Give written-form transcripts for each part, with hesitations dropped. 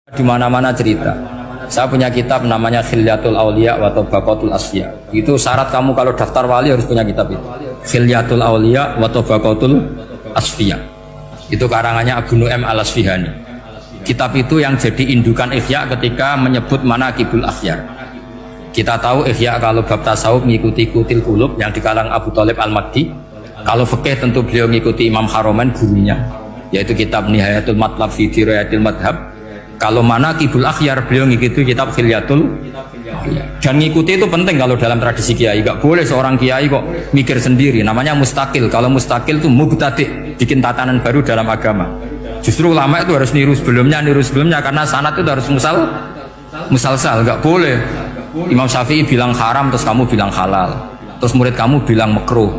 Di mana-mana cerita. Saya punya kitab namanya Khilyatul Auliya wa Tabaqatul Asfiya. Itu syarat kamu kalau daftar wali harus punya kitab itu. Khilyatul Auliya wa Tabaqatul Asfiya. Itu karangannya Abu Nu'aim Al-Asfihani. Kitab itu yang jadi indukan Ihya ketika menyebut Manaqibul Akhyar. Kita tahu Ihya kalau bab tasawuf mengikuti Kutil Qulub yang dikalang Abu Thalib Al-Makdi. Kalau fikih tentu beliau mengikuti Imam Haromen gurunya, yaitu kitab Nihayatul Matlab fi Dirayatil Madhab. Kalau Manaqibul Akhyar beliau ngikuti kitab Khilyatul Auliya. Dan ngikuti itu penting kalau dalam tradisi kiai. Gak boleh seorang kiai kok mikir sendiri, namanya mustakil. Kalau mustakil itu mubtadi', bikin tatanan baru dalam agama. Justru ulama itu harus niru sebelumnya karena sanad itu harus musalsal. Gak boleh Imam Syafi'i bilang haram terus kamu bilang halal, terus murid kamu bilang makruh,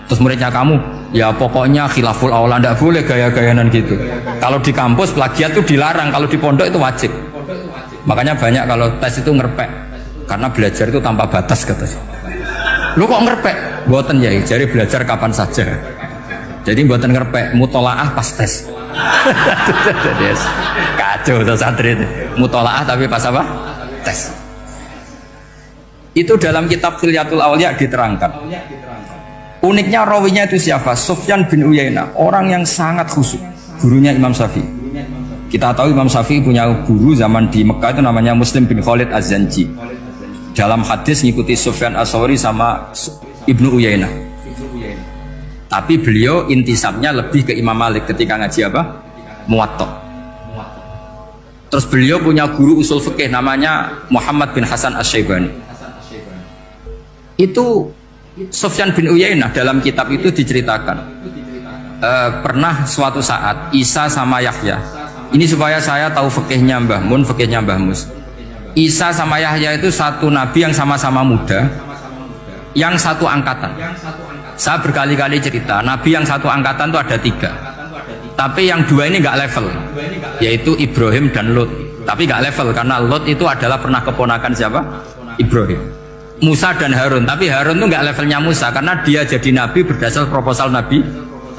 terus muridnya kamu ya pokoknya khilaful aula. Nggak boleh gaya-gayanan gitu. Kalau di kampus plagiat itu dilarang, kalau di pondok itu wajib. Makanya banyak kalau tes itu ngerpek, karena belajar itu tanpa batas kata. Lu kok ngerpek? Mboten ya, jadi belajar kapan saja. Jadi mboten ngerpek, mutolaah pas tes. Kacau tuh santri itu. Mutolaah tapi pas apa? Tes. Itu dalam kitab Khilyatul Auliya diterangkan. Uniknya rawinya itu siapa? Sufyan bin Uyainah, orang yang sangat khusyuk, gurunya Imam Syafi'i. Kita tahu Imam Syafi'i punya guru zaman di Mekah itu namanya Muslim bin Khalid Az-Zanji. Dalam hadis ngikuti Sufyan As-Sawri sama Ibnu Uyainah. Tapi beliau intisabnya lebih ke Imam Malik ketika ngaji apa? Muwatta. Terus beliau punya guru usul fikih namanya Muhammad bin Hasan Asy-Syaibani. Itu Sufyan bin Uyainah dalam kitab itu diceritakan pernah suatu saat Isa sama Yahya, ini supaya saya tahu fikihnya Mbah Mun, fikihnya Mbah Mus. Isa sama Yahya itu satu nabi yang sama-sama muda, yang satu angkatan. Saya berkali-kali cerita, nabi yang satu angkatan itu ada 3, tapi yang 2 ini nggak level, yaitu Ibrahim dan Lot. Tapi nggak level karena Lot itu adalah pernah keponakan siapa? Ibrahim. Musa dan Harun, tapi Harun itu nggak levelnya Musa karena dia jadi nabi berdasar proposal Nabi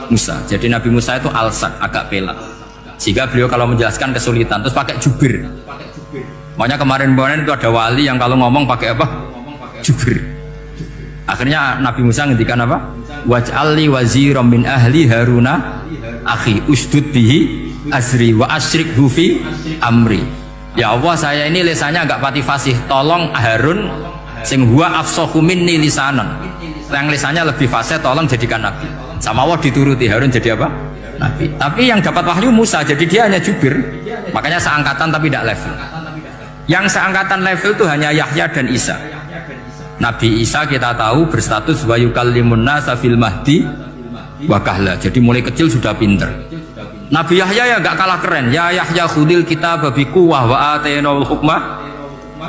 Musa. Jadi Nabi Musa itu alsak, agak pelak, sehingga beliau kalau menjelaskan kesulitan terus pakai jubir. Makanya kemarin-kemarin itu ada wali yang kalau ngomong pakai apa? Jubir. Akhirnya Nabi Musa ngendikan apa? Waj'alli waziran min ahli Haruna akhi usdud bihi azri wa asyrikhu fi amri. Ya Allah, saya ini lisannya agak pati fasih, tolong Harun sing huwa afsahu minni lisanan, yang lisannya lebih fasih tolong jadikan nabi. Sama Allah dituruti, Harun jadi apa? Nabi. Tapi yang dapat wahyu Musa, jadi dia hanya jubir. Makanya seangkatan tapi tidak level. Yang seangkatan level itu hanya Yahya dan Isa. Nabi Isa kita tahu berstatus wa yukallimun nasa fil mahdi wa kahla. Jadi mulai kecil sudah pinter. Nabi Yahya ya gak kalah keren. Ya Yahya khudil kitab bi quwwah wa atainaul hukma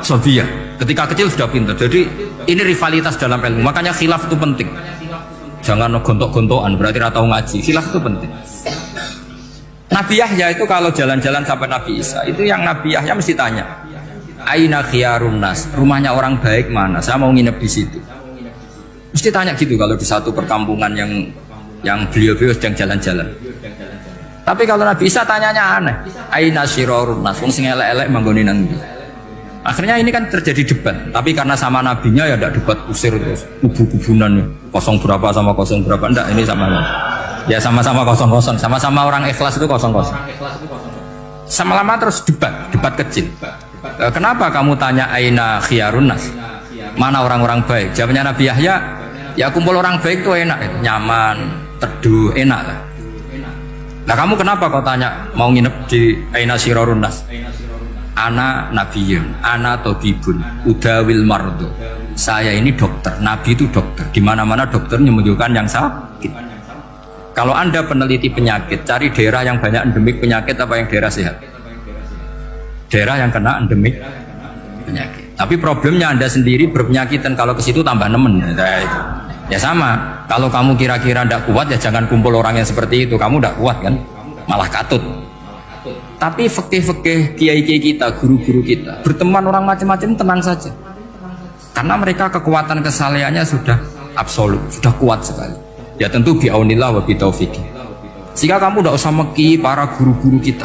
sabiyah. Ketika kecil sudah pintar. Jadi ini rivalitas dalam ilmu. Makanya khilaf itu penting. Jangan gontok-gontokan berarti ratau ngaji. Khilaf itu penting. Nabi Yahya itu kalau jalan-jalan sampai Nabi Isa, itu yang Nabi Yahya mesti tanya, aina khiyarun nas, rumahnya orang baik mana? Saya mau nginep di situ. Mesti tanya gitu kalau di satu perkampungan yang beliau-beliau sedang jalan-jalan. Tapi kalau Nabi Isa tanyanya aneh, aina syirarun nas, wong sing elek-elek manggone nang ndi? Akhirnya ini kan terjadi debat, tapi karena sama nabinya ya tidak debat usir terus kubu-kubunan kosong berapa sama kosong berapa, enggak, ini sama ya sama-sama kosong-kosong, sama-sama orang ikhlas itu kosong-kosong. Sama lama terus debat kecil. Kenapa kamu tanya aina khiyarun nas? Mana orang-orang baik? Jawabnya Nabi Yahya, ya kumpul orang baik itu enak, nyaman, teduh, enak lah. Nah kamu kenapa kau tanya mau nginep di aina syirarun nas? Ana nabiyun, ana tabibun, udawil mardo. Saya ini dokter, nabi itu dokter. Di mana-mana dokter menyembuhkan yang sakit. Kalau Anda peneliti penyakit, cari daerah yang banyak endemik penyakit apa yang daerah sehat? Daerah yang kena endemik penyakit. Tapi problemnya Anda sendiri berpenyakit dan kalau ke situ tambah nemen. Ya sama. Kalau kamu kira-kira tidak kuat ya jangan kumpul orang yang seperti itu. Kamu tidak kuat kan? Malah katut. Tapi fikih-fikih kiai-kiai kita, guru-guru kita, berteman orang macam-macam tenang saja. Karena mereka kekuatan kesalehannya sudah absolut, sudah kuat sekali. Ya tentu bi'aunillah wa bitaufiqih. Sehingga kamu tidak usah meki para guru-guru kita.